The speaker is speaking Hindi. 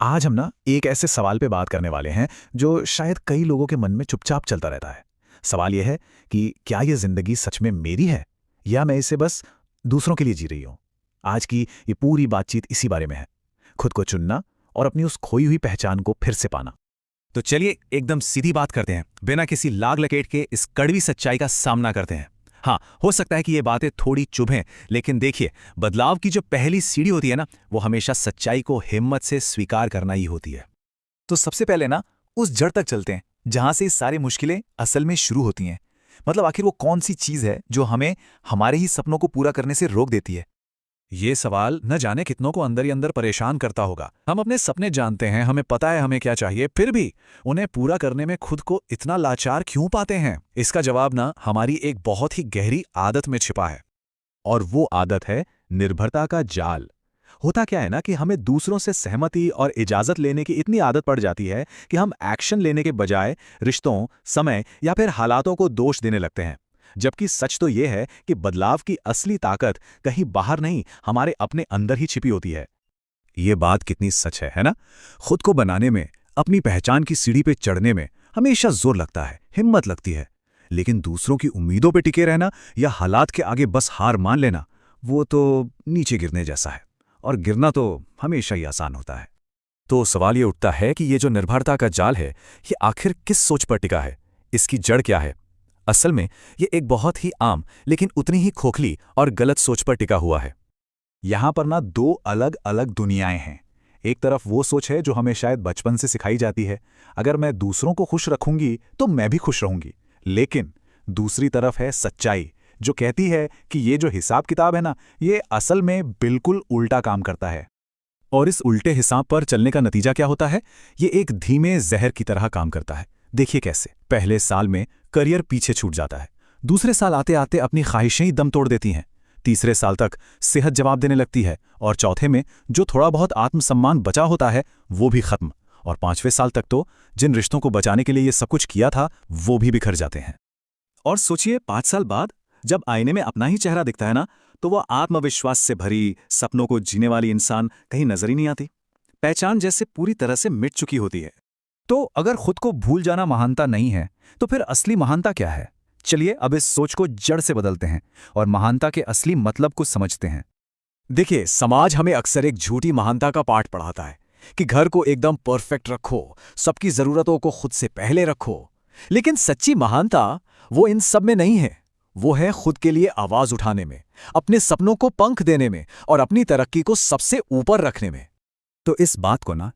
आज हम ना एक ऐसे सवाल पे बात करने वाले हैं जो शायद कई लोगों के मन में चुपचाप चलता रहता है। सवाल यह है कि क्या ये जिंदगी सच में मेरी है या मैं इसे बस दूसरों के लिए जी रही हूं। आज की ये पूरी बातचीत इसी बारे में है। खुद को चुनना और अपनी उस खोई हुई पहचान को फिर से पाना। तो चलिए एकदम सीधी बात करते हैं, बिना किसी लाग लपेट के इस कड़वी सच्चाई का सामना करते हैं। हाँ, हो सकता है कि ये बातें थोड़ी चुभें, लेकिन देखिए, बदलाव की जो पहली सीढ़ी होती है ना, वो हमेशा सच्चाई को हिम्मत से स्वीकार करना ही होती है। तो सबसे पहले ना उस जड़ तक चलते हैं जहां से ये सारी मुश्किलें असल में शुरू होती हैं। मतलब आखिर वो कौन सी चीज है जो हमें हमारे ही सपनों को पूरा करने से रोक देती है। ये सवाल न जाने कितनों को अंदर ही अंदर परेशान करता होगा। हम अपने सपने जानते हैं, हमें पता है हमें क्या चाहिए, फिर भी उन्हें पूरा करने में खुद को इतना लाचार क्यों पाते हैं? इसका जवाब ना हमारी एक बहुत ही गहरी आदत में छिपा है। और वो आदत है निर्भरता का जाल। होता क्या है ना कि हमें दूसरों से सहमति और इजाजत लेने की इतनी आदत पड़ जाती है कि हम एक्शन लेने के बजाय रिश्तों, समय या फिर हालातों को दोष देने लगते हैं। जबकि सच तो यह है कि बदलाव की असली ताकत कहीं बाहर नहीं, हमारे अपने अंदर ही छिपी होती है। ये बात कितनी सच है ना? खुद को बनाने में, अपनी पहचान की सीढ़ी पे चढ़ने में हमेशा जोर लगता है, हिम्मत लगती है। लेकिन दूसरों की उम्मीदों पे टिके रहना या हालात के आगे बस हार मान लेना, वो तो नीचे गिरने जैसा है। और गिरना तो हमेशा ही आसान होता है। तो सवाल ये उठता है कि ये जो निर्भरता का जाल है, ये आखिर किस सोच पर टिका है? इसकी जड़ क्या है? असल में ये एक बहुत ही आम लेकिन उतनी ही खोखली और गलत सोच पर टिका हुआ है। यहां पर ना दो अलग अलग दुनियाएं हैं। एक तरफ वो सोच है जो हमें शायद बचपन से सिखाई जाती है, अगर मैं दूसरों को खुश रखूंगी तो मैं भी खुश रहूंगी। लेकिन दूसरी तरफ है सच्चाई, जो कहती है कि ये जो हिसाब किताब है ना, ये असल में बिल्कुल उल्टा काम करता है। और इस उल्टे हिसाब पर चलने का नतीजा क्या होता है? ये एक धीमे जहर की तरह काम करता है। देखिए कैसे। पहले साल में करियर पीछे छूट जाता है, दूसरे साल आते आते अपनी ख्वाहिशें ही दम तोड़ देती हैं, तीसरे साल तक सेहत जवाब देने लगती है, और चौथे में जो थोड़ा बहुत आत्मसम्मान बचा होता है वो भी खत्म, और पांचवें साल तक तो जिन रिश्तों को बचाने के लिए ये सब कुछ किया था वो भी बिखर जाते हैं। और सोचिए 5 साल बाद जब आईने में अपना ही चेहरा दिखता है ना, तो वह आत्मविश्वास से भरी, सपनों को जीने वाली इंसान कहीं नजर ही नहीं आती। पहचान जैसे पूरी तरह से मिट चुकी होती है। तो अगर खुद को भूल जाना महानता नहीं है, तो फिर असली महानता क्या है? चलिए अब इस सोच को जड़ से बदलते हैं और महानता के असली मतलब को समझते हैं। देखिए, समाज हमें अक्सर एक झूठी महानता का पाठ पढ़ाता है कि घर को एकदम परफेक्ट रखो, सबकी जरूरतों को खुद से पहले रखो। लेकिन सच्ची महानता वो इन सब में नहीं है। वो है खुद के लिए आवाज उठाने में, अपने सपनों को पंख देने में और अपनी तरक्की को सबसे ऊपर रखने में। तो इस बात को ना